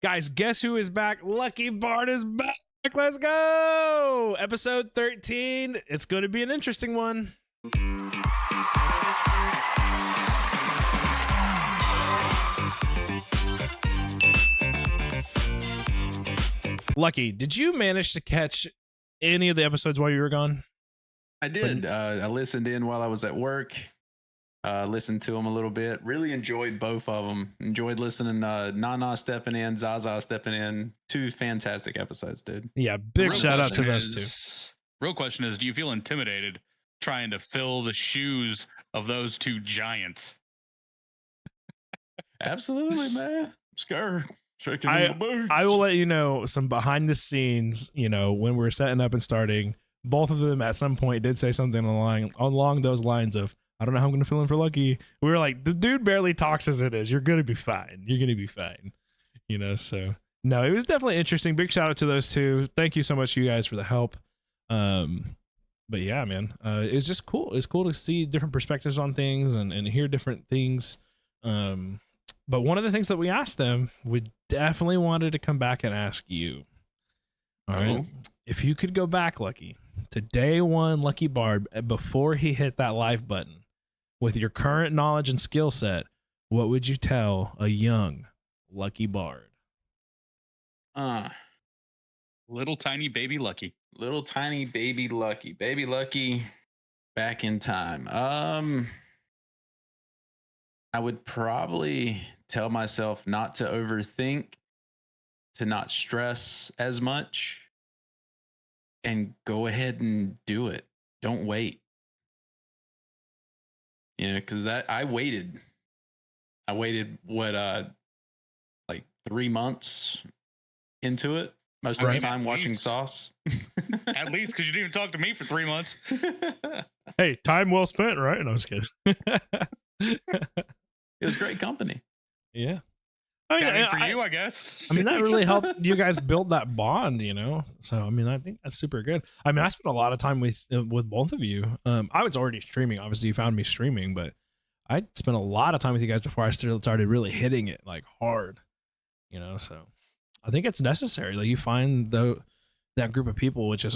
Guys, guess who is back? Lucky Bard is back. Let's go. Episode 13. It's going to be an interesting one. Lucky, did you manage to catch any of the episodes while you were gone? I did. I listened in while I was at work. Listened to them a little bit. Really enjoyed both of them. Enjoyed listening. Nana stepping in, Zaza stepping in. Two fantastic episodes, dude. Yeah, big shout out to those two. Real question is, do you feel intimidated trying to fill the shoes of those two giants? Absolutely, man. Scared. I will let you know some behind the scenes, when we're setting up and starting. Both of them at some point did say something along those lines of, I don't know how I'm going to fill in for Lucky. We were like, the dude barely talks as it is. You're going to be fine. You're going to be fine. So no, it was definitely interesting. Big shout out to those two. Thank you so much, you guys, for the help. But yeah, man, it's just cool. It's cool to see different perspectives on things and hear different things. But one of the things that we asked them, we definitely wanted to come back and ask you. All right. If you could go back, Lucky, to day one, Lucky Bard, before he hit that live button, with your current knowledge and skill set, what would you tell a young Lucky Bard? Little tiny baby Lucky. Little tiny baby Lucky. Baby Lucky back in time. I would probably tell myself not to overthink, to not stress as much, and go ahead and do it. Don't wait. Because I waited. I waited like 3 months into it. Most of the time watching Sauce. At least, because you didn't even talk to me for 3 months. Hey, time well spent, right? No, I was kidding. It was great company. Yeah. I guess. I mean, that really helped you guys build that bond, So, I mean, I think that's super good. I mean, I spent a lot of time with both of you. I was already streaming. Obviously, you found me streaming, but I spent a lot of time with you guys before I started really hitting it like hard, So, I think it's necessary. Like, you find that group of people, which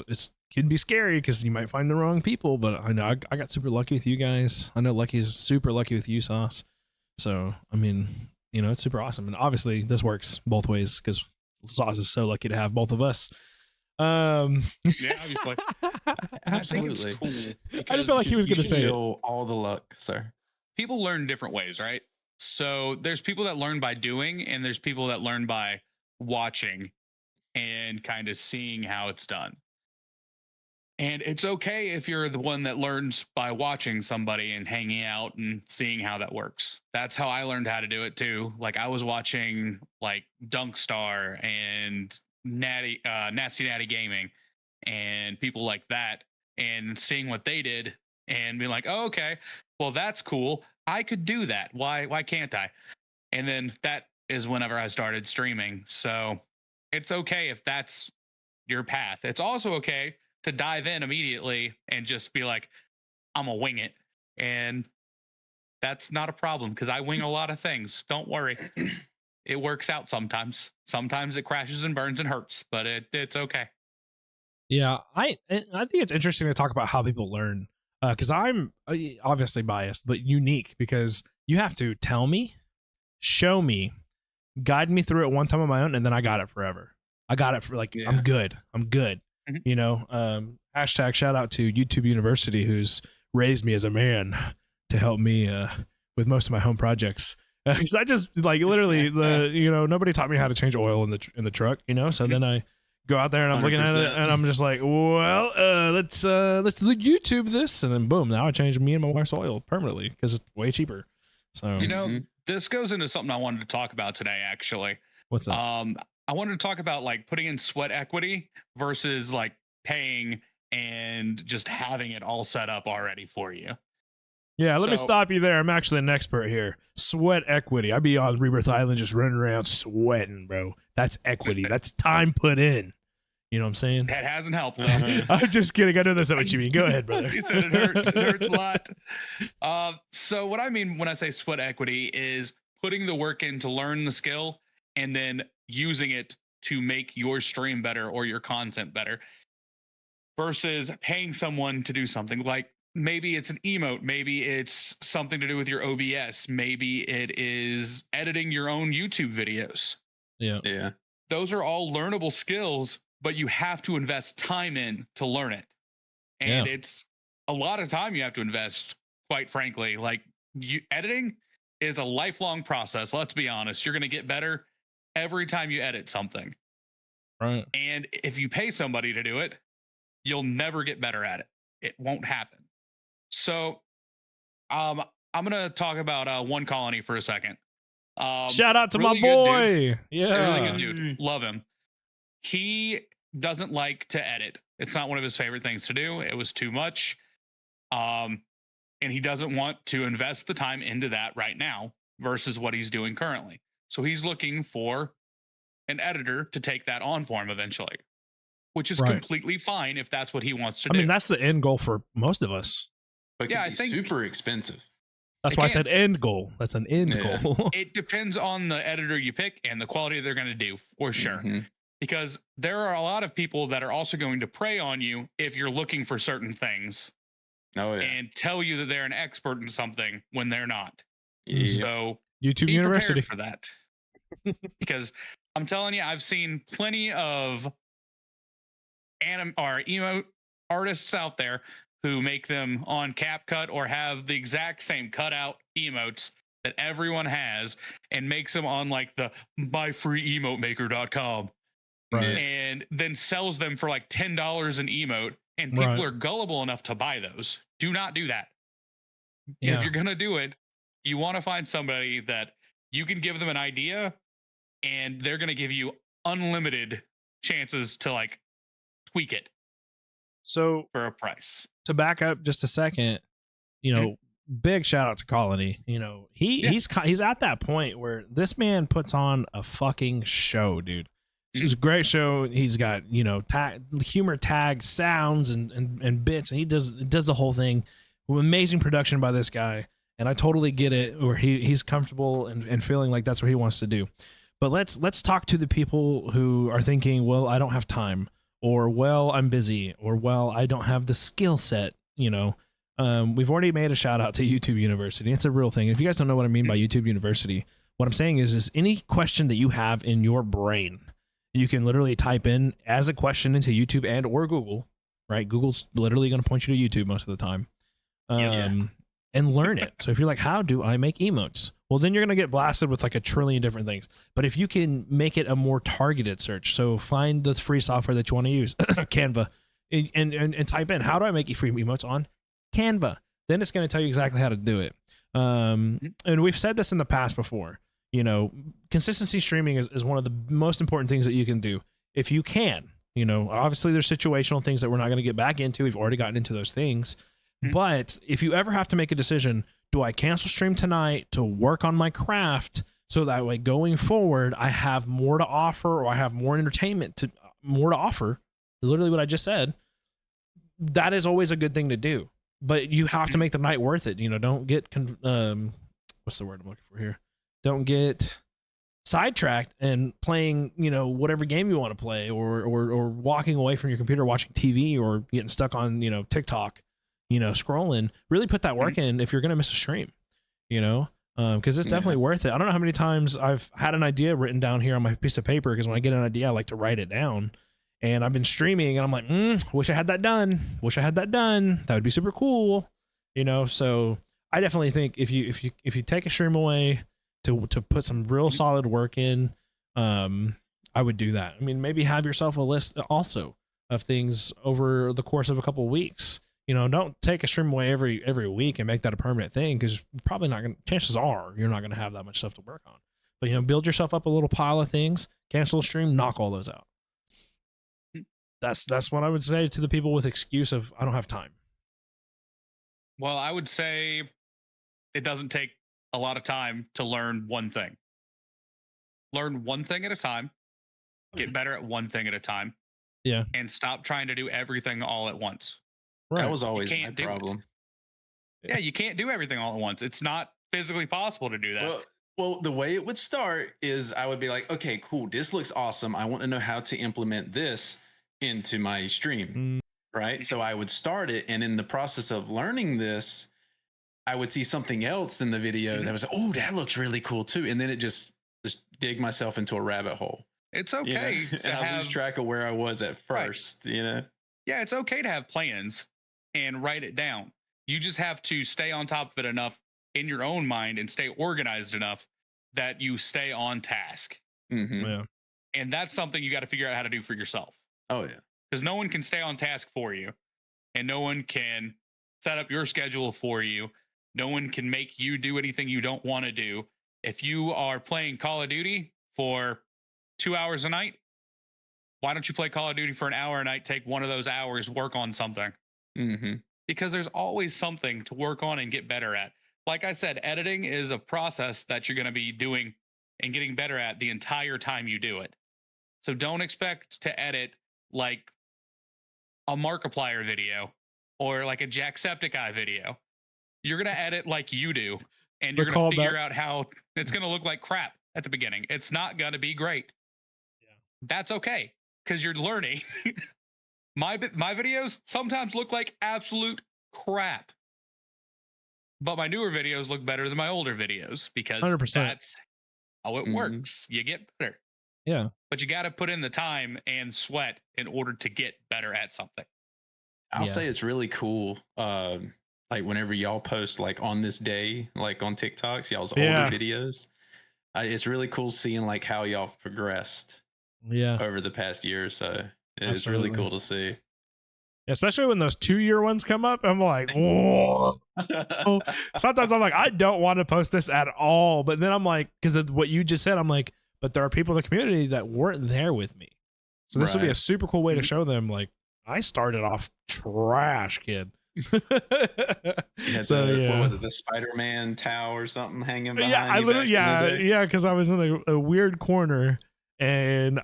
can be scary because you might find the wrong people. But I know I got super lucky with you guys. I know Lucky's super lucky with you, Sauce. So, I mean, it's super awesome. And obviously this works both ways because Sauce is so lucky to have both of us. Yeah, obviously. Absolutely. I think it's cool. I didn't feel like he was going to say it. All the luck, sir. People learn different ways, right? So there's people that learn by doing, and there's people that learn by watching and kind of seeing how it's done. And it's okay if you're the one that learns by watching somebody and hanging out and seeing how that works. That's how I learned how to do it too. Like, I was watching like Dunkstar and Nasty Natty Gaming and people like that, and seeing what they did and being like, oh, okay, well, that's cool. I could do that. Why can't I? And then that is whenever I started streaming. So it's okay if that's your path. It's also okay to dive in immediately and just be like, I'm gonna wing it. And that's not a problem because I wing a lot of things. Don't worry. It works out sometimes. Sometimes it crashes and burns and hurts, but it's okay. Yeah, I think it's interesting to talk about how people learn because I'm obviously biased, but unique because you have to tell me, show me, guide me through it one time on my own, and then I got it forever. I got it for I'm good. Hashtag shout out to YouTube University, who's raised me as a man to help me with most of my home projects. Because I just literally nobody taught me how to change oil in the truck, So then I go out there and I'm 100%. Looking at it and I'm just like, well, let's YouTube this, and then boom, now I changed me and my wife's oil permanently because it's way cheaper. So this goes into something I wanted to talk about today. Actually, what's that? I wanted to talk about putting in sweat equity versus paying and just having it all set up already for you. Yeah, let me stop you there. I'm actually an expert here. Sweat equity. I be on Rebirth Island just running around sweating, bro. That's equity. That's time put in. You know what I'm saying? That hasn't helped. I'm just kidding. I know that's not what you mean. Go ahead, brother. He said it hurts. It hurts a lot. So what I mean when I say sweat equity is putting the work in to learn the skill and then using it to make your stream better or your content better versus paying someone to do something like maybe it's an emote, maybe it's something to do with your OBS, maybe it is editing your own YouTube videos. Yeah. Those are all learnable skills, but you have to invest time in to learn it. And it's a lot of time you have to invest, quite frankly. Like editing is a lifelong process. Let's be honest. You're going to get better every time you edit something. Right. And if you pay somebody to do it, you'll never get better at it. It won't happen. So I'm going to talk about One Colony for a second. Shout out to really my boy. Dude. Yeah. Really good dude. Love him. He doesn't like to edit. It's not one of his favorite things to do. It was too much. And he doesn't want to invest the time into that right now versus what he's doing currently. So he's looking for an editor to take that on for him eventually, which is completely fine if that's what he wants to do. I mean, that's the end goal for most of us. But yeah, I think super expensive. That's why I said end goal. That's an end goal. It depends on the editor you pick and the quality they're going to do, for sure. Because there are a lot of people that are also going to prey on you if you're looking for certain things. And tell you that they're an expert in something when they're not. So YouTube be University for that. Because I'm telling you, I've seen plenty of emo artists out there who make them on CapCut or have the exact same cutout emotes that everyone has and makes them on like the myfreeemotemaker.com and then sells them for like $10 an emote, and people are gullible enough to buy those. Do not do that. If you're going to do it, you want to find somebody that you can give them an idea and they're going to give you unlimited chances to like tweak it. So for a price. To back up just a second, you know, big shout out to Colony. You know, he's at that point where this man puts on a fucking show, dude. It's a great show. He's got, you know, humor tag sounds and bits, and he does the whole thing. Amazing production by this guy, and I totally get it. Where he's comfortable and feeling like that's what he wants to do. But let's talk to the people who are thinking, well, I don't have time, or well, I'm busy, or well, I don't have the skill set. You know, we've already made a shout out to YouTube University. It's a real thing. If you guys don't know what I mean by YouTube University, what I'm saying is any question that you have in your brain, you can literally type in as a question into YouTube and or Google, right? Google's literally going to point you to YouTube most of the time, and learn it. So if you're like, how do I make emotes? Well, then you're going to get blasted with like a trillion different things. But if you can make it a more targeted search, so find the free software that you want to use, Canva, and type in, how do I make free emotes on Canva? Then it's going to tell you exactly how to do it. And we've said this in the past before. You know, consistency streaming is one of the most important things that you can do. If you can, you know, obviously there's situational things that we're not going to get back into. We've already gotten into those things. But if you ever have to make a decision, do I cancel stream tonight to work on my craft so that way going forward, I have more to offer, or I have more entertainment more to offer, literally what I just said, that is always a good thing to do. But you have to make the night worth it. You know, don't get, what's the word I'm looking for here? Don't get sidetracked and playing, you know, whatever game you want to play, or walking away from your computer, watching TV, or getting stuck on, you know, TikTok, you know, scrolling. Really put that work in if you're going to miss a stream, you know, because it's definitely worth it. I don't know how many times I've had an idea written down here on my piece of paper, because when I get an idea, I like to write it down. And I've been streaming and I'm like, wish I had that done. Wish I had that done. That would be super cool, you know. So I definitely think if you take a stream away to put some real solid work in, I would do that. I mean, maybe have yourself a list also of things over the course of a couple of weeks. You know, don't take a stream away every week and make that a permanent thing, because probably not going to, chances are you're not going to have that much stuff to work on. But, you know, build yourself up a little pile of things, cancel a stream, knock all those out. That's what I would say to the people with excuse of, I don't have time. Well, I would say it doesn't take a lot of time to learn one thing. Learn one thing at a time. Get better at one thing at a time. Yeah. And stop trying to do everything all at once. Right. That was always my problem. Yeah, you can't do everything all at once. It's not physically possible to do that. Well, the way it would start is I would be like, okay, cool. This looks awesome. I want to know how to implement this into my stream. Mm. Right. So I would start it. And in the process of learning this, I would see something else in the video that was, oh, that looks really cool too. And then it just dig myself into a rabbit hole. It's You know? okay And to I have lose track of where I was at Right. first, you know? Yeah, it's okay to have plans and write it down. You just have to stay on top of it enough in your own mind and stay organized enough that you stay on task. Hmm. Yeah. And that's something you got to figure out how to do for yourself, Oh, yeah. because no one can stay on task for you, and no one can set up your schedule for you. No one can make you do anything you don't want to do. If you are playing Call of Duty for 2 hours a night, why don't you play Call of Duty for an hour a night? Take one of those hours, work on something, Hmm. because there's always something to work on and get better at. Like I said, editing is a process that you're going to be doing and getting better at the entire time you do it. So don't expect to edit like a Markiplier video or like a Jacksepticeye video. You're going to edit like you do, and you're going to figure out how it's going to look like crap at the beginning. It's not going to be great. Yeah. That's okay, because you're learning. My videos sometimes look like absolute crap, but my newer videos look better than my older videos, because 100%. that's how it Mhm. works. You get better, Yeah. but you got to put in the time and sweat in order to get better at something. I'll Yeah. say it's really cool. Like whenever y'all post like on this day, like on TikToks, y'all's Yeah. older videos, it's really cool seeing like how y'all have progressed Yeah. over the past year or so. It's Absolutely. really cool to see. Especially when those 2-year ones come up, I'm like, whoa. Sometimes I'm like, I don't want to post this at all. But then I'm like, because of what you just said, I'm like, but there are people in the community that weren't there with me. So this would be a Right. super cool way to show them, like, I started off trash, kid. You had So, the, yeah. what was it, the Spider-Man towel or something hanging behind Yeah, I you literally, back in the day? yeah, because I was in a weird corner and,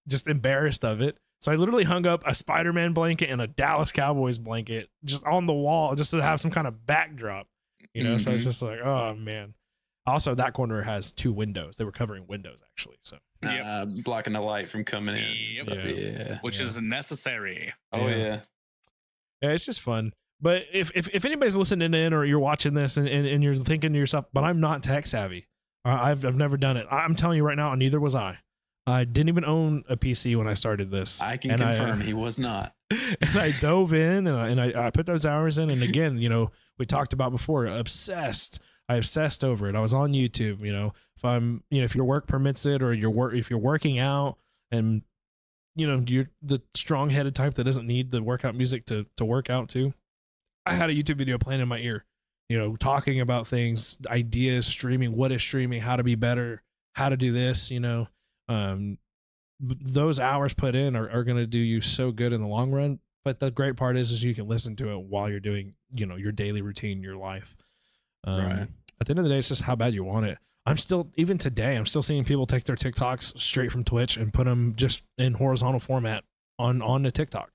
just embarrassed of it. So I literally hung up a Spider-Man blanket and a Dallas Cowboys blanket just on the wall just to have some kind of backdrop, So it's Mhm. just like, oh man. Also, that corner has 2 windows. They were covering windows actually. So Blocking the light from coming in. Yep. So, yeah. Which is necessary. Oh, Yeah. yeah. yeah, it's just fun. But if anybody's listening in or you're watching this and you're thinking to yourself, but I'm not tech savvy. I've never done it. I'm telling you right now, neither was I. I didn't even own a PC when I started this. I can And confirm he was not. And I dove in and I put those hours in. And again, we talked about before, obsessed. I obsessed over it. I was on YouTube, if I'm, if your work permits it or if you're working out and, you're the strong headed type that doesn't need the workout music to work out to. I had a YouTube video playing in my ear, talking about things, ideas, streaming, what is streaming, how to be better, how to do this, those hours put in are going to do you so good in the long run. But the great part is you can listen to it while you're doing, your daily routine, your life. Right. At the end of the day, it's just how bad you want it. Even today, I'm still seeing people take their TikToks straight from Twitch and put them just in horizontal format on the TikTok.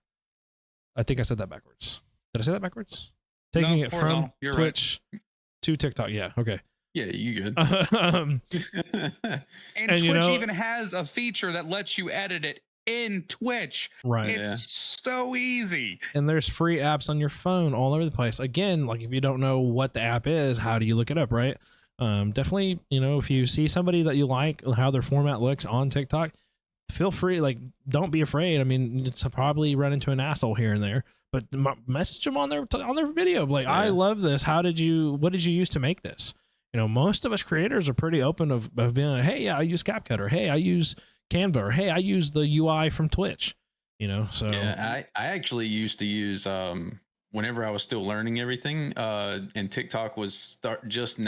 I think I said that backwards. Did I say that backwards? Taking No, it from horizontal. You're right. Twitch to TikTok. Yeah. Okay. Yeah, you good. And And, Twitch even has a feature that lets you edit it in Twitch. right. It's so easy. And there's free apps on your phone all over the place. Again, like if you don't know what the app is, how do you look it up, right? Definitely, if you see somebody that you like, how their format looks on TikTok, feel free, like, don't be afraid. I mean, it's probably run into an asshole here and there, but message them on their video. Like, Yeah. I love this. What did you use to make this? Most of us creators are pretty open of being like, hey, yeah, I use CapCut, or hey, I use Canva, or hey, I use the UI from Twitch, so Yeah, I actually used to use whenever I was still learning everything, and TikTok was just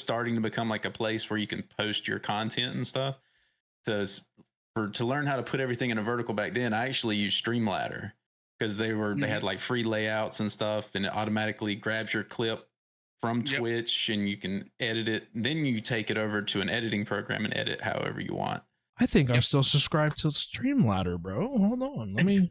starting to become like a place where you can post your content and stuff. To learn how to put everything in a vertical back then, I actually used Streamladder because they had like free layouts and stuff, and it automatically grabs your clip from Twitch and you can edit it. Then you take it over to an editing program and edit however you want. I think I'm still subscribed to Streamladder, bro. Hold on, let me.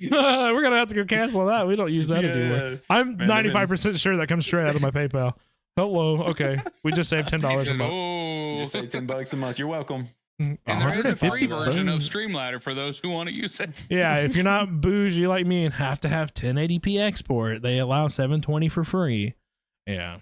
We're gonna have to go cancel that. We don't use that anymore. I'm 95% sure that comes straight out of my PayPal. Hello. Okay. We just saved He $10 a said, month. "Oh." Just say $10 a month. You're welcome. And there is a free 150 version of bucks. Streamladder for those who want to use it. Yeah, if you're not bougie like me and have to have 1080p export, they allow 720 for free. Yeah.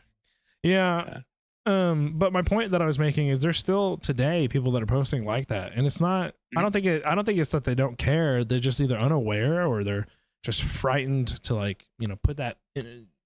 But my point that I was making is there's still today people that are posting like that, and it's not. I don't think it's that they don't care. They're just either unaware or they're just frightened to put that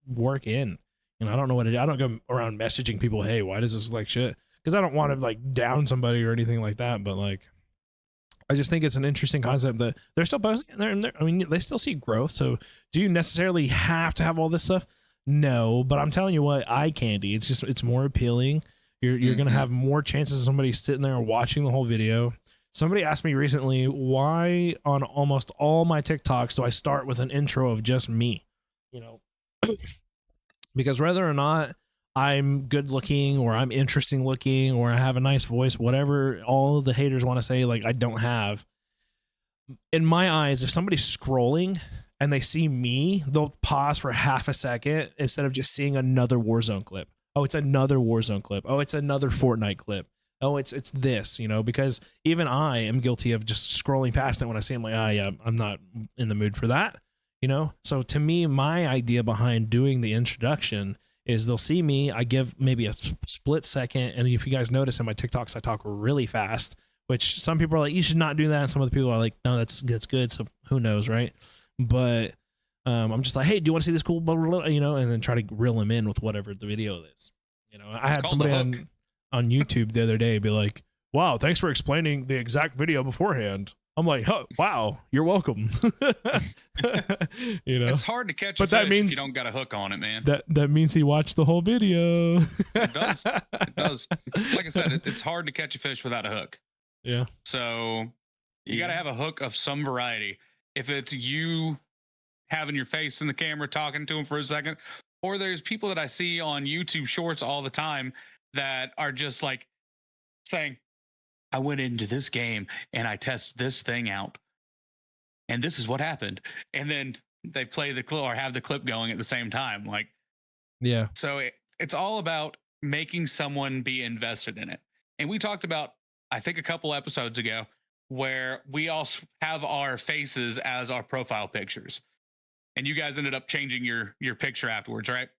work in. I don't know what I don't go around messaging people, hey, why does this shit? Because I don't want to down somebody or anything like that. But I just think it's an interesting concept that they're still posting. I mean, they still see growth. So do you necessarily have to have all this stuff? No, but I'm telling you what, eye candy. It's more appealing. You're gonna have more chances of somebody sitting there and watching the whole video. Somebody asked me recently why on almost all my TikToks do I start with an intro of just me? Because whether or not I'm good looking or I'm interesting looking or I have a nice voice, whatever all the haters want to say, I don't have. In my eyes, if somebody's scrolling and they see me, they'll pause for half a second instead of just seeing another Warzone clip. Oh, it's another Warzone clip. Oh, it's another Fortnite clip. Oh, it's this, because even I am guilty of just scrolling past it when I see it. I'm like, yeah, I'm not in the mood for that. So to me, my idea behind doing the introduction is they'll see me, I give maybe a split second, and if you guys notice in my TikToks I talk really fast, which some people are like, you should not do that, and some other people are like, no, that's good, so who knows, right? But I'm just like, hey, do you want to see this cool blah, blah, blah, and then try to reel them in with whatever the video is. I had somebody on YouTube the other day be like, wow, thanks for explaining the exact video beforehand. I'm like, oh, wow, you're welcome. It's hard to catch a fish if you don't got a hook on it, man. That means he watched the whole video. It does. It does. Like I said, it's hard to catch a fish without a hook. Yeah. So you got to have a hook of some variety. If it's you having your face in the camera, talking to him for a second, or there's people that I see on YouTube Shorts all the time that are just saying, I went into this game and I tested this thing out and this is what happened. And then they play the clip or have the clip going at the same time. Yeah. So it's all about making someone be invested in it. And we talked about, I think a couple episodes ago, where we all have our faces as our profile pictures. And you guys ended up changing your picture afterwards, right?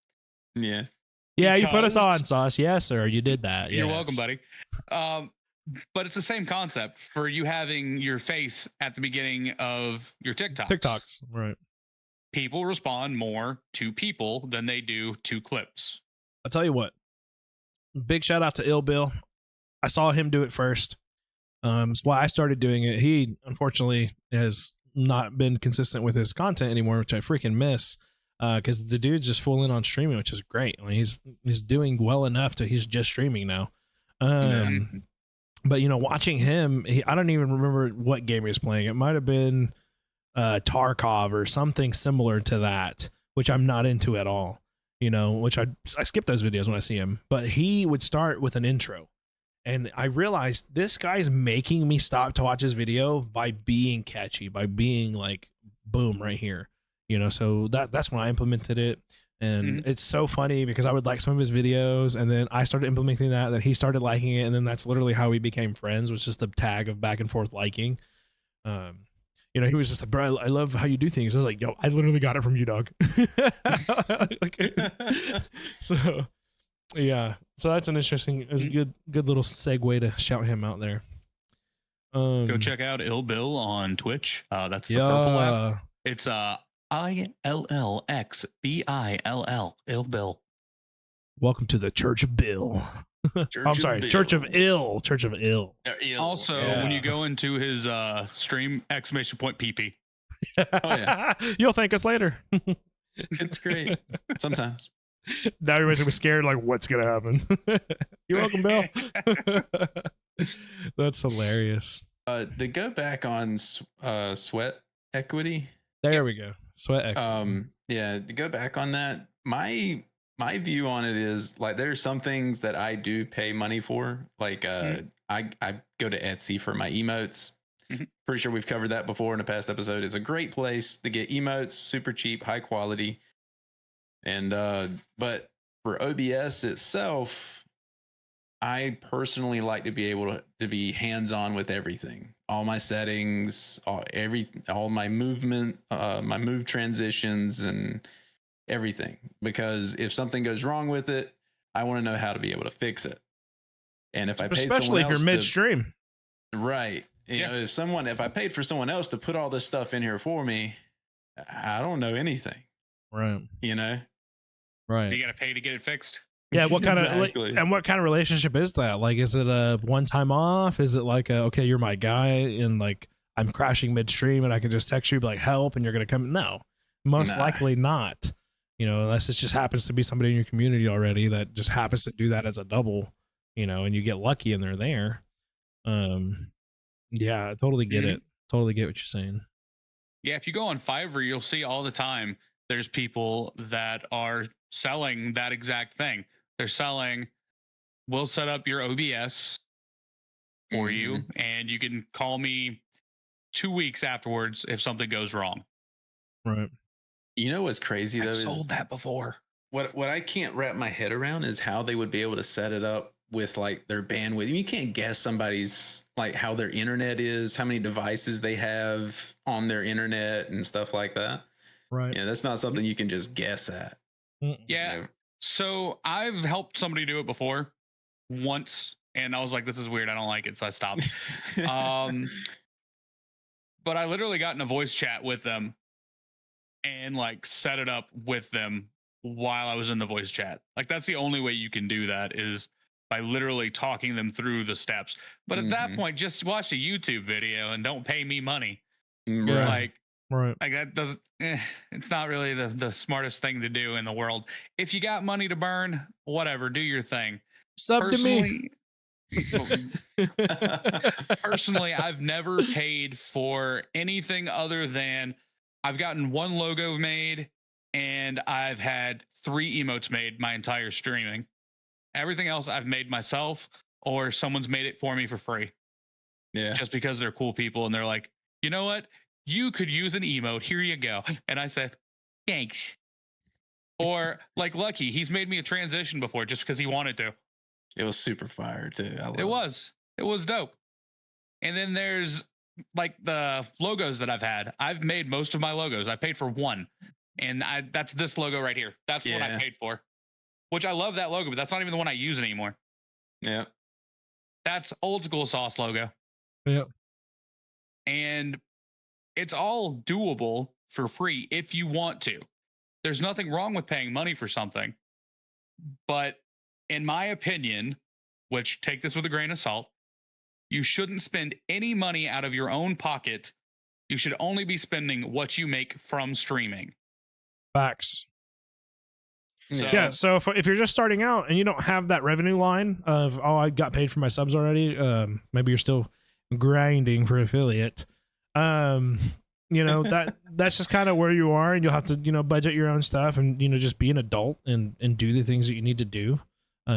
Yeah. Yeah, you put us on, Sauce. Yes, sir. You did that. You're welcome, buddy. But it's the same concept for you having your face at the beginning of your TikToks. Right. People respond more to people than they do to clips. I'll tell you what. Big shout out to Ill Bill. I saw him do it first. That's why I started doing it. He unfortunately has not been consistent with his content anymore, which I freaking miss. Because the dude's just full in on streaming, which is great. I mean, he's doing well enough to he's just streaming now. But watching him, I don't even remember what game he was playing. It might have been Tarkov or something similar to that, which I'm not into at all. Which I skip those videos when I see him. But he would start with an intro, and I realized this guy's making me stop to watch his video by being catchy, by being like, boom, right here. So that's when I implemented it. And it's so funny because I would like some of his videos, and then I started implementing that he started liking it, and then that's literally how we became friends, was just the tag of back and forth liking. He was just like, bro, I love how you do things. I was like, yo, I literally got it from you, dog. So yeah, so that's an interesting, it's a good little segue to shout him out there. Go check out Ill Bill on Twitch. That's the purple app. It's ILLXBILL, Ill Bill. Welcome to the Church of Bill. Church of Ill. Church of Ill. Also, when you go into his stream, PP. Oh yeah. You'll thank us later. It's great. Sometimes. Now everybody's gonna be scared, like, what's gonna happen? You're welcome, Bill. That's hilarious. To go back on sweat equity. There we go. Sweat equity. Yeah, to go back on that, my view on it is there's some things that I do pay money for. I go to Etsy for my emotes. Pretty sure we've covered that before in a past episode. It's a great place to get emotes, super cheap, high quality. And but for OBS itself, I personally like to be able to be hands-on with everything, all my settings, all my movement, my move transitions, and everything. Because if something goes wrong with it, I want to know how to be able to fix it. And if I paid especially if you're midstream, right? You know, if I paid for someone else to put all this stuff in here for me, I don't know anything. right? You know, Right. You got to pay to get it fixed. Yeah, what kind Exactly. of and what kind of relationship is that? Like, is it a one time off? Is it like a, okay, you're my guy, and like I'm crashing midstream, and I can just text you, be like, help, and you're gonna come? No, most likely not. You know, unless it just happens to be somebody in your community already that just happens to do that as a double. You know, and you get lucky and they're there. Yeah, I totally get it. Totally get what you're saying. Yeah, if you go on Fiverr, you'll see all the time there's people that are selling that exact thing. They're selling, we'll set up your OBS for you, and you can call me 2 weeks afterwards if something goes wrong. Right. You know what's crazy though? I've sold that before. What I can't wrap my head around is how they would be able to set it up with like their bandwidth. You can't guess somebody's like how their internet is, how many devices they have on their internet and stuff like that. Right. Yeah, that's not something you can just guess at. Yeah. You know? So I've helped somebody do it before once, and I was like, this is weird. I don't like it. So I stopped. But I literally got in a voice chat with them and like set it up with them while I was in the voice chat. Like that's the only way you can do that is by literally talking them through the steps. But at that point, just watch a YouTube video and don't pay me money. Right. Like that doesn't, it's not really the smartest thing to do in the world. If you got money to burn, whatever, do your thing. Sub to me. Personally, I've never paid for anything other than I've gotten one logo made and I've had 3 emotes made my entire streaming. Everything else I've made myself or someone's made it for me for free. Yeah. Just because they're cool people and they're like, you know what? You could use an emote. Here you go. And I said, thanks. Or like Lucky, he's made me a transition before just because he wanted to. It was super fire too. It was dope. And then there's like the logos that I've had. I've made most of my logos. I paid for one. And that's this logo right here. That's what I paid for. Which I love that logo, but that's not even the one I use anymore. Yeah. That's old school sauce logo. Yeah. And it's all doable for free if you want to. There's nothing wrong with paying money for something. But in my opinion, which take this with a grain of salt, you shouldn't spend any money out of your own pocket. You should only be spending what you make from streaming. Facts. So, Yeah, so if you're just starting out and you don't have that revenue line of, oh, I got paid for my subs already, maybe you're still grinding for affiliate. You know, that's just kind of where you are, and you'll have to, you know, budget your own stuff and, you know, just be an adult and do the things that you need to do,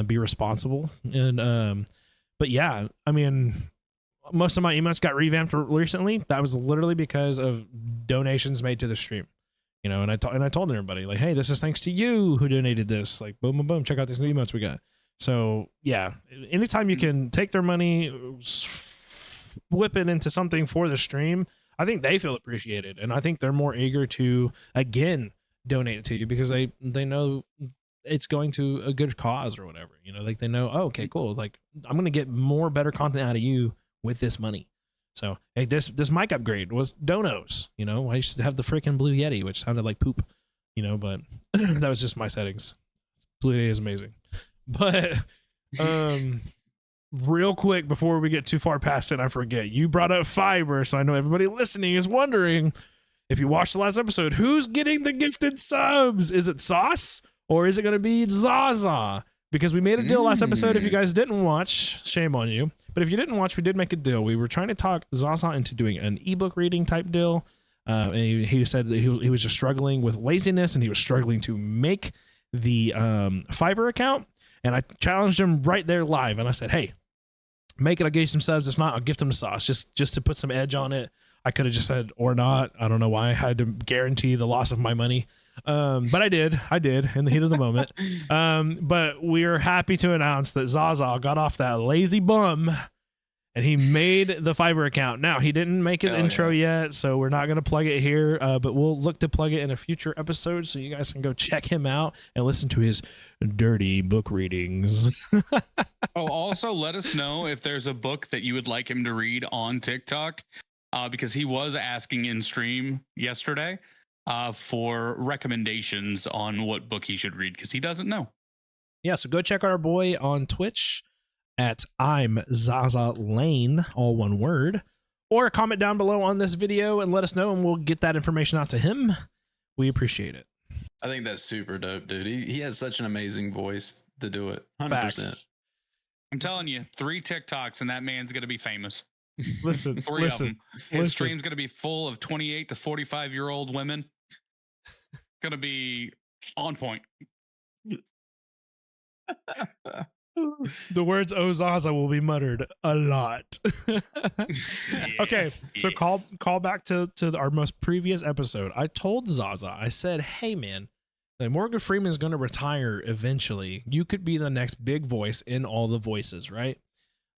be responsible. And but yeah, I mean, most of my emotes got revamped recently. That was literally because of donations made to the stream. You know, and I told everybody, like, hey, this is thanks to you who donated this. Like, boom, boom, boom. Check out these new emotes we got. So yeah, anytime you can take their money, whip it into something for the stream, I think they feel appreciated, and I think they're more eager to again donate it to you because they know it's going to a good cause or whatever. You know, like they know, oh, okay, cool. Like I'm gonna get more better content out of you with this money. So hey, this mic upgrade was donos. You know, I used to have the freaking Blue Yeti, which sounded like poop. You know, but that was just my settings. Blue Yeti is amazing. But real quick before we get too far past it, I forget. You brought up Fiverr, so I know everybody listening is wondering if you watched the last episode, who's getting the gifted subs? Is it Sauce or is it going to be Zaza? Because we made a deal last episode. If you guys didn't watch, shame on you. But if you didn't watch, we did make a deal. We were trying to talk Zaza into doing an ebook reading type deal. And he said that he was just struggling with laziness and he was struggling to make the Fiverr account. And I challenged him right there live. And I said, hey, make it. I'll give you some subs. If not, I'll gift him to Sauce just to put some edge on it. I could have just said or not. I don't know why I had to guarantee the loss of my money. But I did in the heat of the moment. But we're happy to announce that Zaza got off that lazy bum and he made the Fiverr account. Now, he didn't make his intro yet, so we're not going to plug it here, but we'll look to plug it in a future episode so you guys can go check him out and listen to his dirty book readings. Oh, also let us know if there's a book that you would like him to read on TikTok, because he was asking in stream yesterday for recommendations on what book he should read because he doesn't know. Yeah, so go check our boy on Twitch at I'm Zaza Lane, all one word, or comment down below on this video and let us know and we'll get that information out to him. We appreciate it. I think that's super dope, dude. He has such an amazing voice to do it. 100%. Facts. I'm telling you, 3 TikToks and that man's going to be famous. Listen, 3 of them. His listen. stream's going to be full of 28 to 45-year-old women. Going to be on point. The words "Oh Zaza" will be muttered a lot. Okay, so call back to our most previous episode. I told Zaza, I said, "Hey man, like Morgan Freeman's going to retire eventually. You could be the next big voice in all the voices, right?"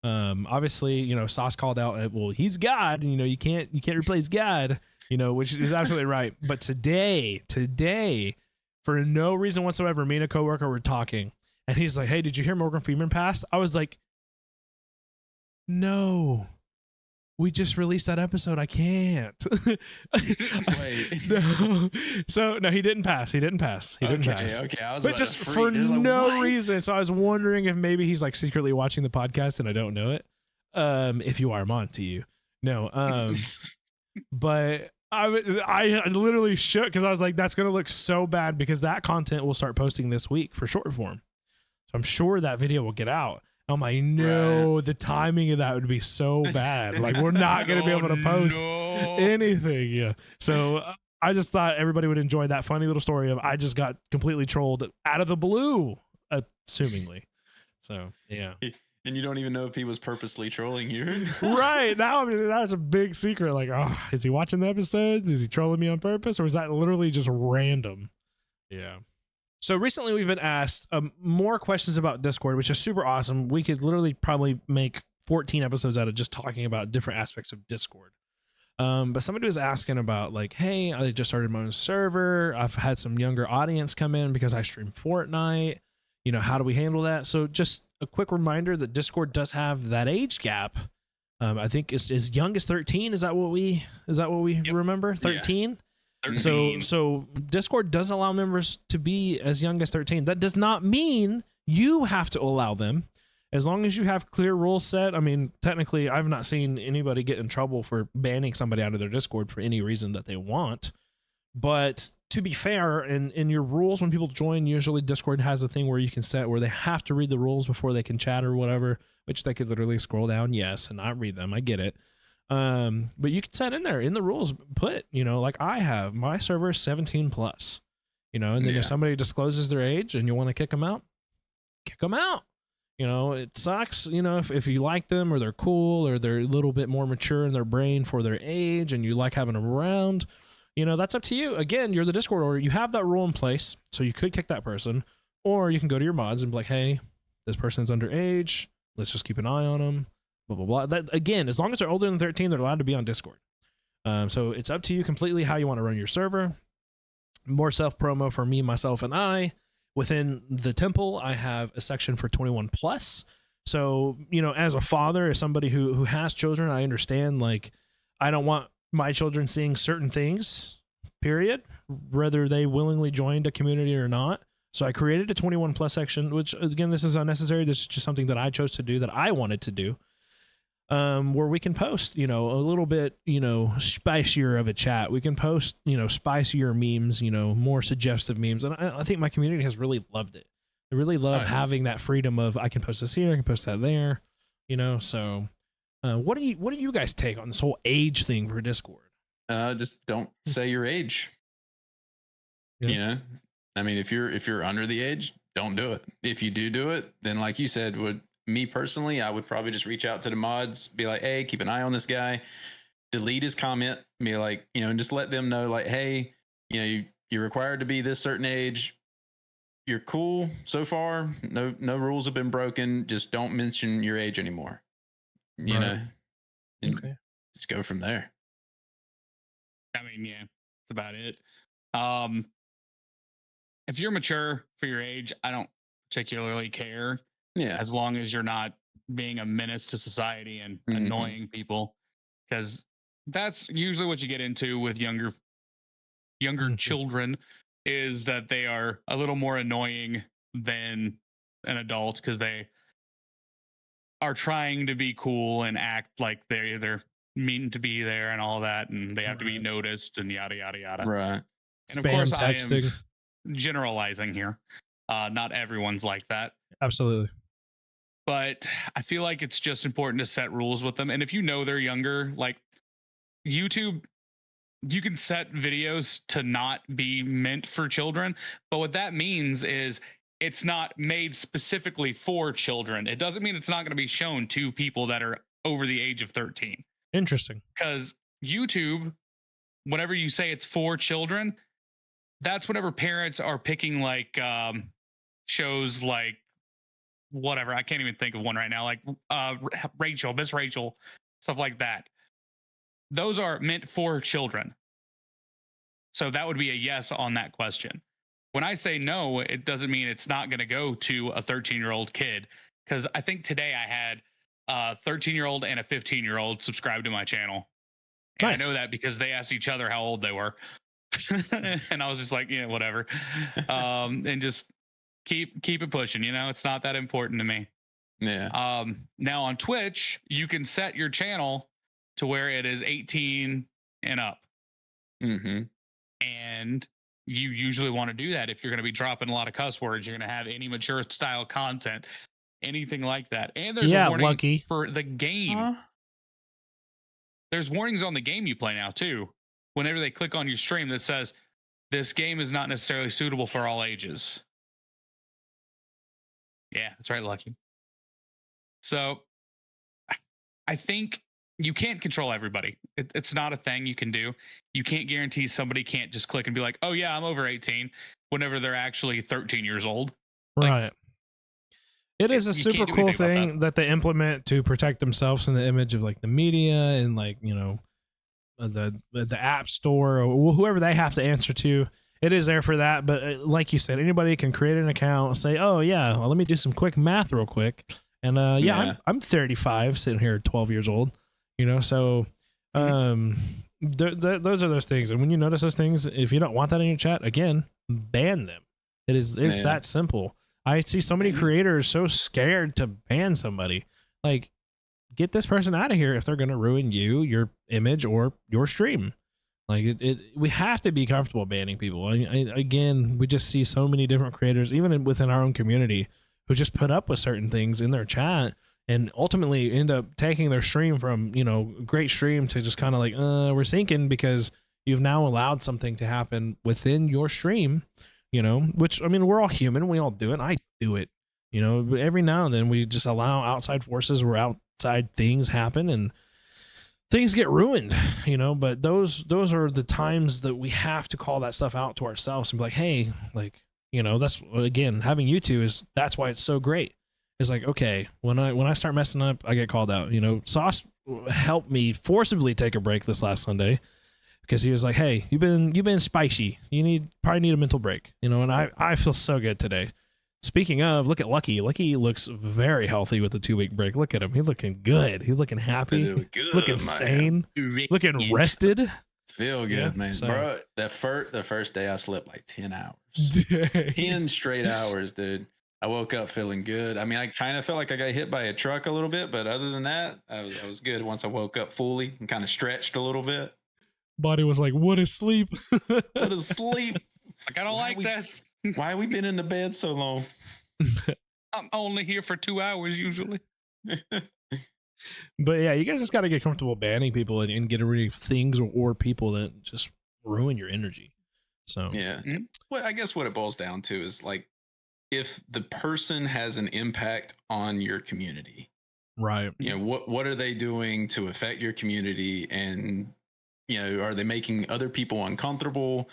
Obviously, you know, Sauce called out, well, he's God, you know, you can't replace God, you know, which is absolutely right. But today, for no reason whatsoever, me and a coworker were talking. And he's like, "Hey, did you hear Morgan Freeman passed?" I was like, "No, we just released that episode. I can't." Wait. No. So no, he didn't pass. He didn't pass. Okay. I was But about just to for freak. I was like, no what? reason. So I was wondering if maybe he's like secretly watching the podcast and I don't know it. If you are, I'm on to you. No. But I literally shook because I was like, that's gonna look so bad because that content we'll start posting this week for short form. So I'm sure that video will get out. I'm like, no, Right. the timing of that would be so bad. Like, we're not going to be able to post anything. Yeah. So I just thought everybody would enjoy that funny little story of I just got completely trolled out of the blue, assumingly. So, yeah. And you don't even know if he was purposely trolling you. Right. Now, I mean, that was a big secret. Like, oh, is he watching the episodes? Is he trolling me on purpose? Or is that literally just random? Yeah. So recently we've been asked more questions about Discord, which is super awesome. We could literally probably make 14 episodes out of just talking about different aspects of Discord. But somebody was asking about like, hey, I just started my own server. I've had some younger audience come in because I stream Fortnite. You know, how do we handle that? So just a quick reminder that Discord does have that age gap. I think it's as young as 13. Is that what we remember? 13. Yeah. 13. So Discord does allow members to be as young as 13. That does not mean you have to allow them, as long as you have clear rules set. I mean, technically, I've not seen anybody get in trouble for banning somebody out of their Discord for any reason that they want. But to be fair, in your rules, when people join, usually Discord has a thing where you can set where they have to read the rules before they can chat or whatever, which they could literally scroll down, yes, and not read them. I get it. But you can set in there in the rules, put, you know, like I have my server is 17 plus, you know, and then if somebody discloses their age and you want to kick them out. You know, it sucks, you know, if you like them or they're cool or they're a little bit more mature in their brain for their age and you like having them around, you know, that's up to you. Again, you're the Discord order. You have that rule in place, so you could kick that person, or you can go to your mods and be like, hey, this person's underage. Let's just keep an eye on them. Blah, blah, blah. That, again, as long as they're older than 13, they're allowed to be on Discord. So it's up to you completely how you want to run your server. More self-promo for me, myself, and I. Within the temple, I have a section for 21 plus. So, you know, as a father, as somebody who has children, I understand, like, I don't want my children seeing certain things, period, whether they willingly joined a community or not. So I created a 21 plus section, which, again, this is unnecessary. This is just something that I chose to do, that I wanted to do. Where we can post, you know, a little bit, you know, spicier of a chat. We can post, you know, spicier memes, you know, more suggestive memes. And I think my community has really loved it. They really love having that freedom of, I can post this here, I can post that there, you know. So what do you guys take on this whole age thing for Discord? Just don't say your age. Yeah. You know, I mean, if you're under the age, don't do it. If you do it, then like you said, me personally, I would probably just reach out to the mods, be like, hey, keep an eye on this guy. delete his comment, be like, and just let them know, like, hey, you're required to be this certain age. You're cool so far. No rules have been broken. Just don't mention your age anymore. You know, and Okay. just go from there. I mean, yeah, that's about it. If you're mature for your age, I don't particularly care, Yeah. as long as you're not being a menace to society and annoying people, because that's usually what you get into with younger children, is that they are a little more annoying than an adult because they are trying to be cool and act like they're mean to be there and all that, and they have to be Right. noticed and yada yada yada. Right. And of Spam course, I am texting. generalizing here. Not everyone's like that, Absolutely. but I feel like it's just important to set rules with them. And if you know they're younger, like YouTube, you can set videos to not be meant for children. But what that means is it's not made specifically for children. It doesn't mean it's not going to be shown to people that are over the age of 13. Interesting. Because YouTube, whenever you say it's for children, that's whenever parents are picking like shows like whatever. I can't even think of one right now. Like Rachel, Miss Rachel, stuff like that. Those are meant for children. So that would be a yes on that question. When I say no, it doesn't mean it's not going to go to a 13-year-old kid. Because I think today I had a 13-year-old and a 15-year-old subscribe to my channel. And Nice. I know that because they asked each other how old they were. And I was just like, yeah, whatever. And just keep it pushing. It's not that important to me. Yeah. Now on Twitch, you can set your channel to where it is 18 and up. Mm-hmm. And you usually want to do that if you're going to be dropping a lot of cuss words. You're going to have any mature style content, anything like that. And there's a warning Lucky. for the game. There's warnings on the game you play now too. Whenever they click on your stream that says this game is not necessarily suitable for all ages. Yeah, that's right, Lucky. So I think you can't control everybody. It's not a thing you can do. You can't guarantee somebody can't just click and be like, oh yeah, I'm over 18 whenever they're actually 13 years old. Right. It is a super cool thing that they implement to protect themselves in the image of like the media and like, the app store or whoever they have to answer to. It is there for that. But like you said, anybody can create an account and say, oh yeah, well, let me do some quick math real quick. And I'm 35 sitting here at 12 years old, so those are those things. And when you notice those things, if you don't want that in your chat, again, ban them. It's that simple. I see so many creators so scared to ban somebody. Like, get this person out of here if they're going to ruin you, your image, or your stream. Like, we have to be comfortable banning people. Again, we just see so many different creators, even within our own community, who just put up with certain things in their chat and ultimately end up taking their stream from, great stream to just kind of like, we're sinking because you've now allowed something to happen within your stream, which, I mean, we're all human. We all do it. I do it, but every now and then we just allow outside forces or outside things happen and things get ruined, but those are the times that we have to call that stuff out to ourselves and be like, hey, like, that's, again, having YouTube that's why it's so great. It's like, okay, when I start messing up, I get called out. Sauce helped me forcibly take a break this last Sunday because he was like, hey, you've been spicy. You probably need a mental break, and I feel so good today. Speaking of, look at Lucky. Lucky looks very healthy with the 2-week break. Look at him. He's looking good. He's looking happy. Good, Oh, looking sane. Looking rested. Feel good, Yeah, man. so- Bro, the first day I slept like 10 hours. 10 straight hours, dude. I woke up feeling good. I mean, I kind of felt like I got hit by a truck a little bit, but other than that, I was good once I woke up fully and kind of stretched a little bit. Body was like, what is sleep? What is sleep? Like, I don't like this. Why we been in the bed so long? I'm only here for 2 hours usually. But yeah, you guys just got to get comfortable banning people and get rid of things or people that just ruin your energy. So yeah. Well, I guess what it boils down to is like, if the person has an impact on your community, Right. You know, what are they doing to affect your community, and you know, are they making other people uncomfortable?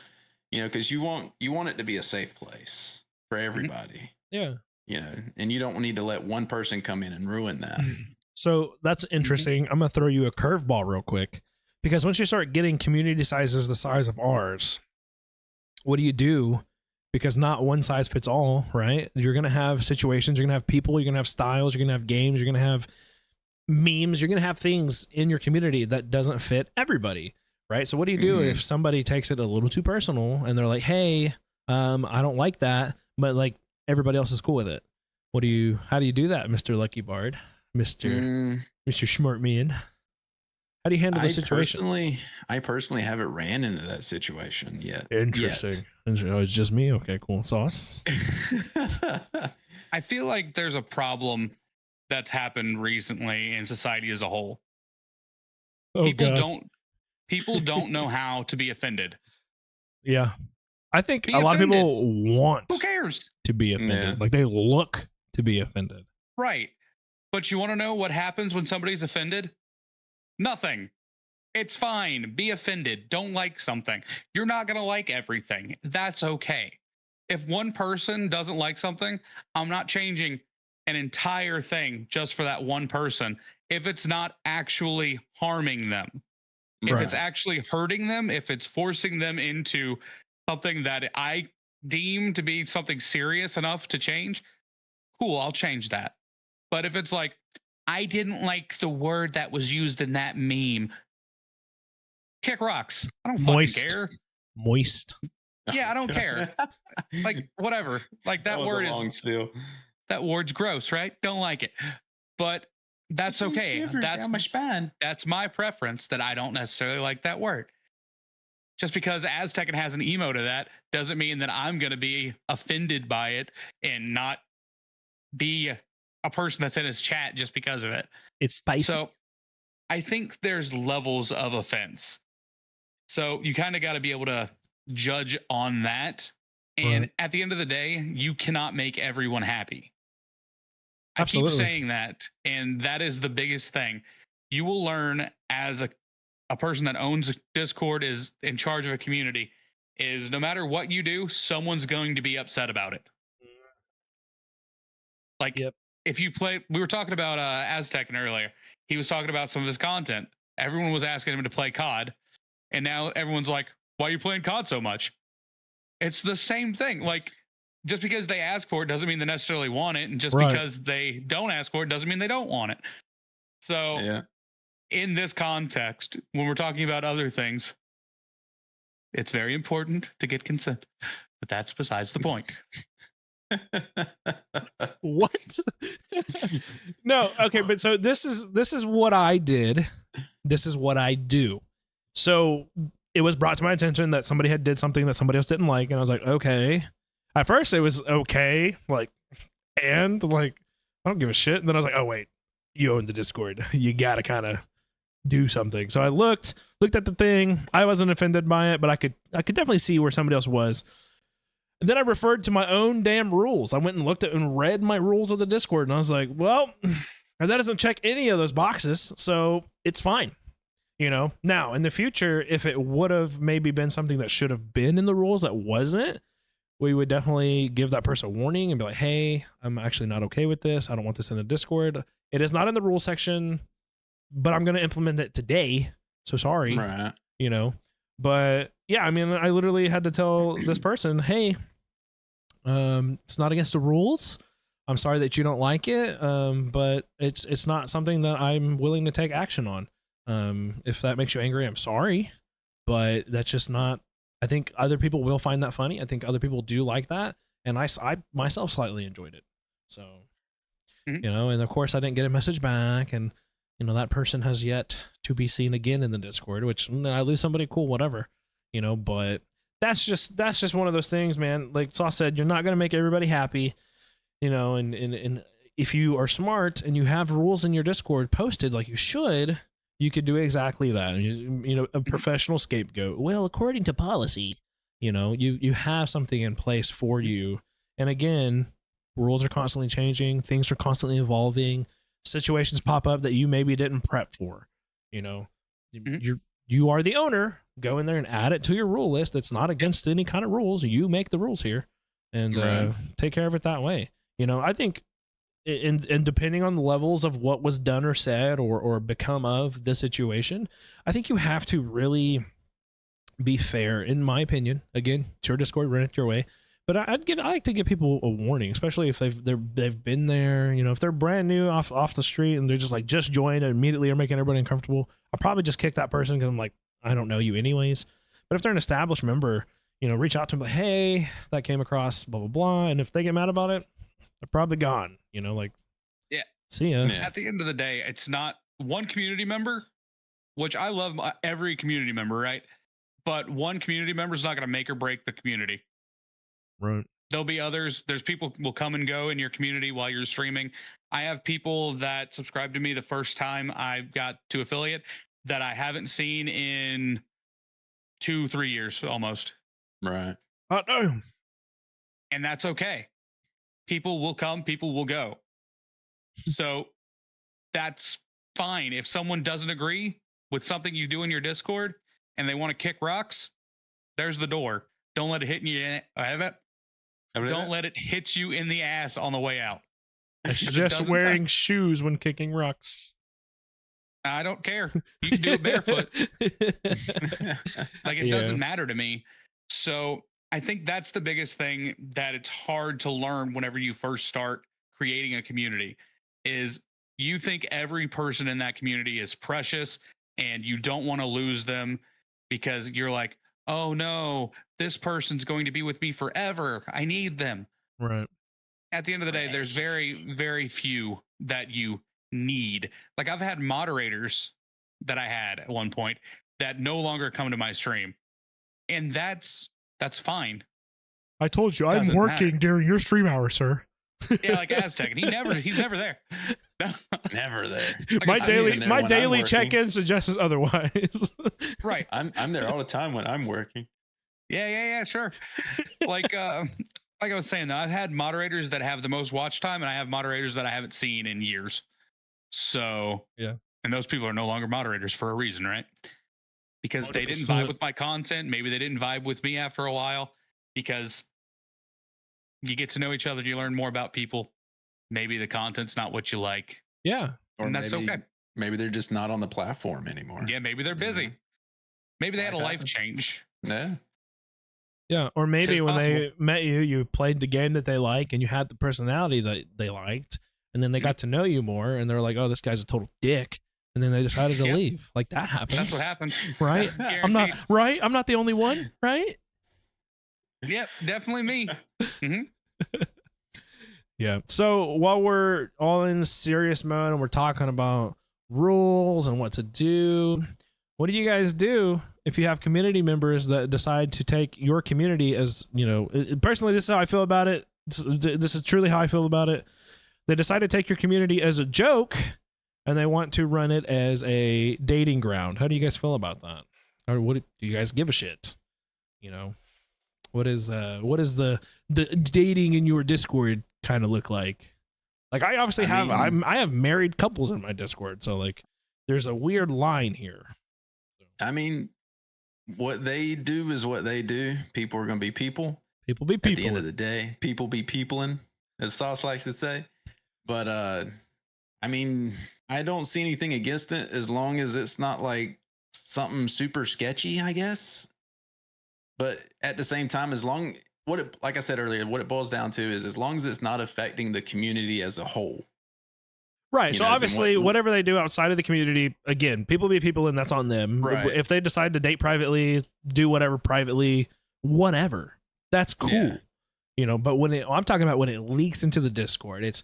You know, because you want it to be a safe place for everybody. Yeah. You know, and you don't need to let one person come in and ruin that. So that's interesting. I'm going to throw you a curveball real quick, because once you start getting community sizes the size of ours, what do you do? Because not one size fits all, right? You're going to have situations, you're going to have people, you're going to have styles, you're going to have games, you're going to have memes, you're going to have things in your community that doesn't fit everybody, right? So what do you do if somebody takes it a little too personal and they're like, hey, I don't like that, but like everybody else is cool with it? How do you do that, Mr. Lucky Bard, Mr. Smart Man? How do you handle the situation? I personally haven't ran into that situation yet. Interesting. Oh, it's just me? Okay, cool. Sauce? I feel like there's a problem that's happened recently in society as a whole. Oh, people don't know how to be offended. Yeah. I think a lot of people want Who cares? to be offended. Yeah. Like they look to be offended. Right. But you want to know what happens when somebody's offended? Nothing. It's fine. Be offended. Don't like something. You're not going to like everything. That's okay. If one person doesn't like something, I'm not changing an entire thing just for that one person. If it's not actually harming them, if it's actually hurting them, if it's forcing them into something that I deem to be something serious enough to change, cool, I'll change that. But if it's like, I didn't like the word that was used in that meme, kick rocks. I don't fucking care. Moist. Yeah, I don't care. Like, whatever. Like that word is spiel. That word's gross, right? Don't like it. But that's okay. That's my spine. That's my preference, that I don't necessarily like that word. Just because Aztecan has an emo to that doesn't mean that I'm going to be offended by it and not be a person that's in his chat just because of it. It's spicy. So I think there's levels of offense. So you kind of got to be able to judge on that. And at the end of the day, you cannot make everyone happy. Absolutely. I keep saying that. And that is the biggest thing. You will learn as a person that owns Discord, is in charge of a community, is no matter what you do, someone's going to be upset about it. Like, if you play, we were talking about Aztecan earlier. He was talking about some of his content. Everyone was asking him to play COD. And now everyone's like, why are you playing COD so much? It's the same thing. Like, just because they ask for it doesn't mean they necessarily want it. And just because they don't ask for it doesn't mean they don't want it. So in this context, when we're talking about other things, it's very important to get consent. But that's besides the point. What? No, okay, but so this is what I did. This is what I do. So it was brought to my attention that somebody had did something that somebody else didn't like, and I was like, okay. At first it was okay, like, and like, I don't give a shit. And then I was like, oh wait, you own the Discord. You gotta kind of do something. So I looked at the thing. I wasn't offended by it, but I could definitely see where somebody else was. And then I referred to my own damn rules. I went and looked at and read my rules of the Discord, and I was like, well, that doesn't check any of those boxes, so it's fine. You know, now in the future, if it would have maybe been something that should have been in the rules that wasn't, we would definitely give that person a warning and be like, hey, I'm actually not okay with this. I don't want this in the Discord. It is not in the rule section, but I'm going to implement it today. So sorry. Right. You know, but yeah, I mean, I literally had to tell this person, hey, it's not against the rules. I'm sorry that you don't like it. But it's not something that I'm willing to take action on. If that makes you angry, I'm sorry, but that's just not, I think other people will find that funny. I think other people do like that. And I myself slightly enjoyed it. So, you know, and of course I didn't get a message back, and, you know, that person has yet to be seen again in the Discord, which I lose somebody cool, whatever, you know, but that's just one of those things, man. Like Sauce said, you're not going to make everybody happy, you know, and if you are smart and you have rules in your Discord posted like you should, you could do exactly that. You know, a professional scapegoat. Well, according to policy, you know, you have something in place for you. And again, rules are constantly changing. Things are constantly evolving. situations pop up that you maybe didn't prep for. You know, Mhm. you are the owner. Go in there and add it to your rule list. It's not against any kind of rules. You make the rules here, and Right. take care of it that way. You know, I think, and depending on the levels of what was done or said or become of the situation, I think you have to really be fair, in my opinion. Again, it's your Discord, run it your way. But I like to give people a warning, especially if they've been there. You know, if they're brand new off the street and they're just like just joined and immediately are making everybody uncomfortable, I'll probably just kick that person because I'm like, I don't know you anyways. But if they're an established member, you know, reach out to them like, hey, that came across, blah blah blah, and if they get mad about it, they're probably gone. You know, like, Yeah. see ya. Yeah. At the end of the day, it's not one community member, which I love every community member, right? But one community member is not going to make or break the community. Right. There'll be others. There's people will come and go in your community while you're streaming. I have people that subscribed to me the first time I got to affiliate that I haven't seen in 2-3 years almost. Right. No. And that's okay. People will come, people will go. So that's fine. If someone doesn't agree with something you do in your Discord and they want to kick rocks, there's the door. Don't let it hit you. Don't let it hit you in the ass on the way out. I If it suggest doesn't- wearing shoes when kicking rocks. I don't care. You can do it barefoot. Like, it doesn't matter to me. So I think that's the biggest thing that it's hard to learn whenever you first start creating a community is you think every person in that community is precious and you don't want to lose them because you're like, oh no, this person's going to be with me forever. I need them. Right. At the end of the day, there's very, very few that you need. Like, I've had moderators that I had at one point that no longer come to my stream. And that's fine. I told you Doesn't I'm working matter. during your stream hour, sir. Yeah, like Aztec. And he's never there. Never there. Like my I said, daily even there my when I'm daily working. check-in suggests otherwise. Right. I'm there all the time when I'm working. Yeah, sure. Like I was saying though, I've had moderators that have the most watch time and I have moderators that I haven't seen in years. So Yeah. And those people are no longer moderators for a reason, right? Because they didn't 100%. vibe with my content. Maybe they didn't vibe with me after a while because you get to know each other, you learn more about people. Maybe the content's not what you like. Yeah. Or And that's maybe, okay. Maybe they're just not on the platform anymore. Yeah, maybe they're busy. Maybe they had a Life life happens. change. Yeah. Yeah. Or maybe Tis when they possible. met you, you played the game that they like and you had the personality that they liked, and then they got to know you more and they're like, oh, this guy's a total dick. And then they decided to Yep. leave. Like, that happens. That's what happened. Right? I'm not Guaranteed. right. I'm not the only one, right? Yep, definitely me. Yeah. So while we're all in serious mode and we're talking about rules and what to do, what do you guys do if you have community members that decide to take your community as, you know, personally, this is how I feel about it. This is truly how I feel about it. They decide to take your community as a joke and they want to run it as a dating ground. How do you guys feel about that? Or what do you guys give a shit? You know, what is the dating in your Discord kind of look like? Like, I obviously I have married couples in my Discord, so like there's a weird line here. I mean, what they do is what they do. People are going to be people. People be At the end people. of the day, people be peopling, as Sauce likes to say. But I mean, I don't see anything against it as long as it's not like something super sketchy, I guess. But at the same time, like I said earlier, what it boils down to is as long as it's not affecting the community as a whole. Right. You So know, then obviously, what- whatever they do outside of the community, again, people be people, and that's on them. Right. If they decide to date privately, do whatever privately, whatever, that's cool. Yeah. You know. But I'm talking about when it leaks into the Discord, it's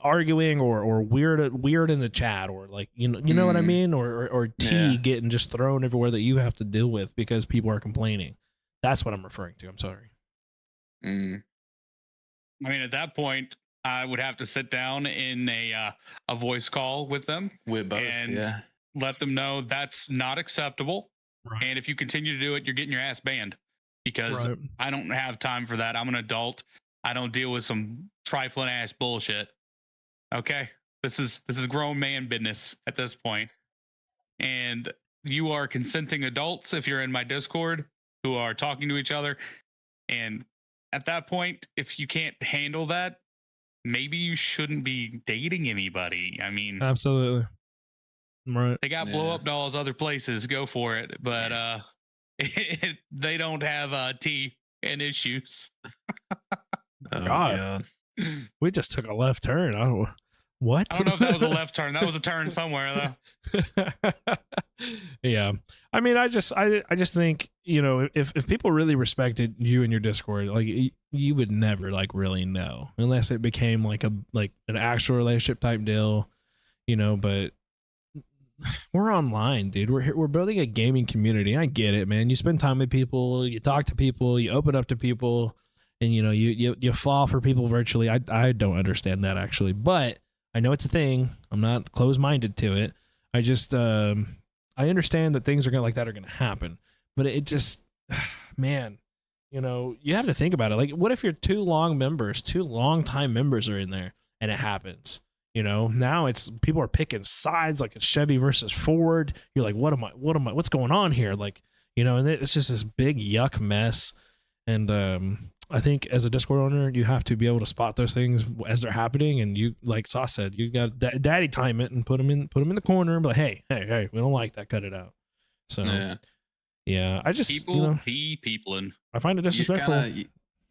arguing or weird in the chat, or like you know what I Mhm. mean, or tea Yeah. getting just thrown everywhere that you have to deal with because people are complaining. That's what I'm referring to. I'm sorry. Mm, I mean, at that point, I would have to sit down in a voice call with them, with both, And- yeah. let them know that's not acceptable. Right. And if you continue to do it, you're getting your ass banned because Right. I don't have time for that. I'm an adult. I don't deal with some trifling ass bullshit. Okay. This is grown man business at this point. And you are consenting adults if you're in my Discord who are talking to each other. And at that point, if you can't handle that, maybe you shouldn't be dating anybody. I mean, Absolutely. Right. they got blow up dolls other places, go for it. But they don't have tea and issues. Oh, God. We just took a left turn. What? I don't know if that was a left turn. That was a turn somewhere though. Yeah. I mean, I just think, you know, if people really respected you and your Discord, like you would never like really know unless it became like an actual relationship type deal, you know, but we're online, dude. We're building a gaming community. I get it, man. You spend time with people, you talk to people, you open up to people, and you know, you fall for people virtually. I don't understand that actually, but I know it's a thing. I'm not closed-minded to it. I just I understand that things are gonna happen, but it just, man, you know, you have to think about it. Like, what if your two long time members are in there and it happens? You know, now it's people are picking sides, like it's Chevy versus Ford. You're like, what's going on here? Like, you know, and it's just this big yuck mess. And I think as a Discord owner, you have to be able to spot those things as they're happening. And you, like Sauce said, you got daddy time it and put them in the corner and be like, hey, we don't like that. Cut it out. So yeah, I just, people, you know, peopling. I find it disrespectful.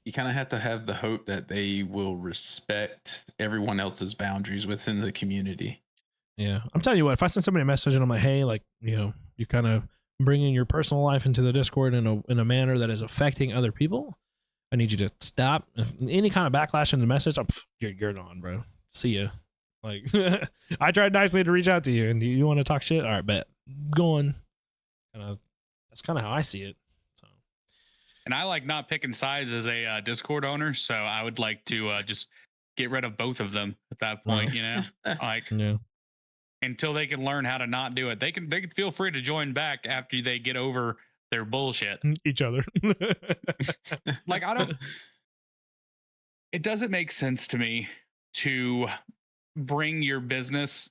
You kind of have to have the hope that they will respect everyone else's boundaries within the community. Yeah, I'm telling you what, if I send somebody a message and I'm like, hey, like, you know, you kind of bringing your personal life into the Discord in a manner that is affecting other people, I need you to stop. If any kind of backlash in the message, you're gone, bro. See ya. Like, I tried nicely to reach out to you, and you want to talk shit? All right, bet. Go on. That's kind of how I see it. So, and I like not picking sides as a Discord owner, so I would like to just get rid of both of them at that point. You know, like until they can learn how to not do it. They can feel free to join back after they get over their bullshit. Each other. Like, it doesn't make sense to me to bring your business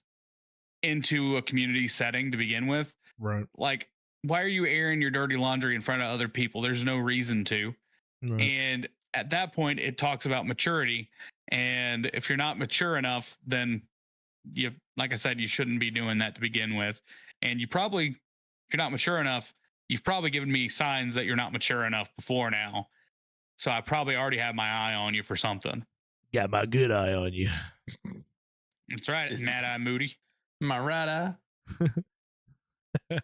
into a community setting to begin with. Right. Like, why are you airing your dirty laundry in front of other people? There's no reason to. Right. And at that point, it talks about maturity. And if you're not mature enough, then you, like I said, you shouldn't be doing that to begin with. And you probably, if you're not mature enough, you've probably given me signs that you're not mature enough before now. So I probably already have my eye on you for something. Got my good eye on you. That's right, Mad Eye Moody. My right eye.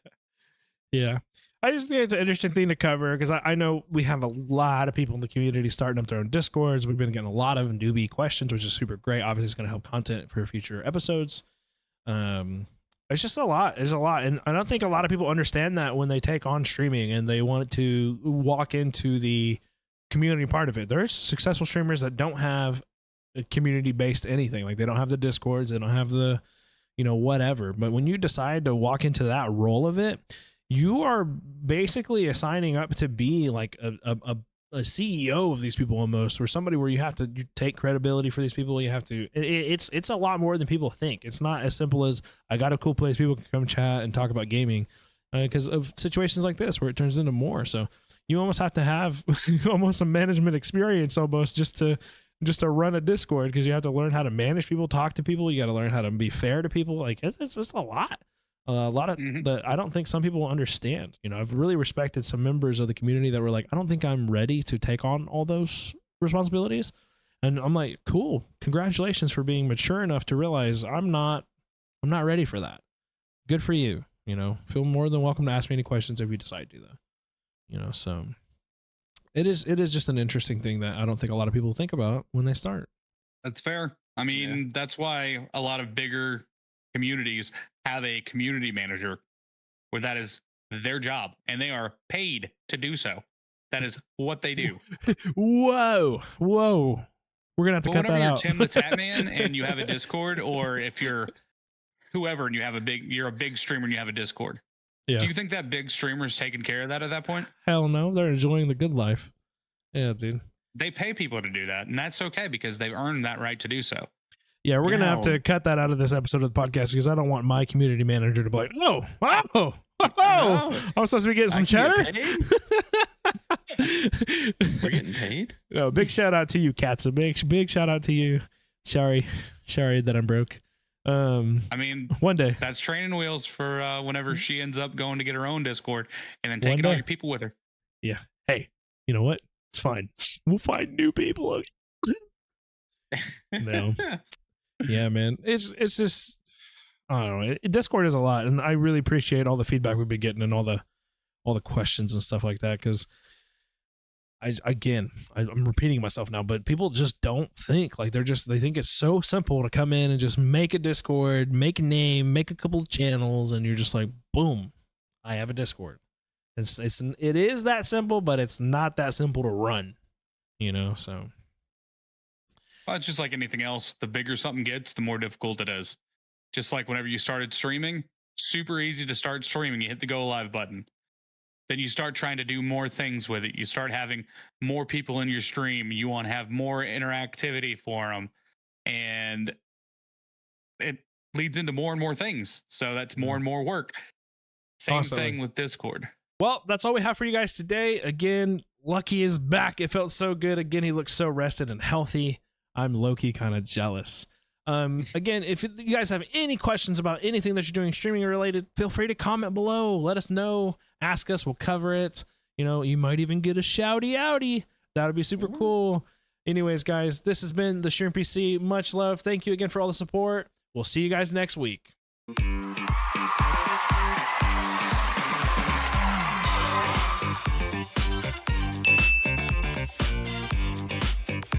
Yeah. I just think it's an interesting thing to cover because I know we have a lot of people in the community starting up their own Discords. We've been getting a lot of newbie questions, which is super great. Obviously, it's going to help content for future episodes. It's just a lot. There's a lot. And I don't think a lot of people understand that when they take on streaming and they want to walk into the community part of it. There's successful streamers that don't have a community-based anything. Like, they don't have the Discords. They don't have the, you know, whatever. But when you decide to walk into that role of it, you are basically signing up to be like a CEO of these people almost, or somebody where you have to take credibility for these people. You have to, it's a lot more than people think. It's not as simple as I got a cool place people can come chat and talk about gaming, because of situations like this where it turns into more. So you almost have to have almost a management experience almost just to run a Discord, because you have to learn how to manage people, talk to people. You got to learn how to be fair to people. Like, it's a lot. A lot of that I don't think some people understand. You know, I've really respected some members of the community that were like, I don't think I'm ready to take on all those responsibilities. And I'm like, cool, congratulations for being mature enough to realize I'm not ready for that. Good for you. You know, feel more than welcome to ask me any questions if you decide to, though. You know, so it is just an interesting thing that I don't think a lot of people think about when they start. That's fair. I mean, that's why a lot of bigger communities have a community manager where that is their job and they are paid to do so. That is what they do. Whoa. We're gonna have to cut that out. Whenever you're Tim the Tatman and you have a Discord, or if you're whoever and you're a big streamer and you have a Discord. Yeah. Do you think that big streamer's taking care of that at that point? Hell no. They're enjoying the good life. Yeah, dude. They pay people to do that, and that's okay because they've earned that right to do so. Yeah, we're gonna have Yeah. to cut that out of this episode of the podcast because I don't want my community manager to be like, oh, No. I'm supposed to be getting some I cheddar. can get We're getting paid. No, big shout out to you, Cats. A big shout out to you. Sorry that I'm broke. I mean, One day. that's training wheels for whenever she ends up going to get her own Discord and then One taking all day. your people with her. Hey, you know what? It's fine. We'll find new people. No. Yeah, man. It's just I don't know. Discord is a lot, and I really appreciate all the feedback we've been getting and all the questions and stuff like that. Because I'm repeating myself now, but people just don't think like they think it's so simple to come in and just make a Discord, make a name, make a couple of channels, and you're just like, boom, I have a Discord. It is that simple, but it's not that simple to run. So. Well, it's just like anything else. The bigger something gets, the more difficult it is. Just like whenever you started streaming, super easy to start streaming. You hit the go live button. Then you start trying to do more things with it. You start having more people in your stream. You want to have more interactivity for them. And it leads into more and more things. So that's more and more work. Same Constantly. thing with Discord. Well, that's all we have for you guys today. Again, Lucky is back. It felt so good. Again, he looks so rested and healthy. I'm low-key kind of jealous. Again, if you guys have any questions about anything that you're doing streaming related, feel free to comment below. Let us know. Ask us. We'll cover it. You might even get a shouty outy. That would be super cool. Anyways, guys, this has been the Stream PC. Much love. Thank you again for all the support. We'll see you guys next week.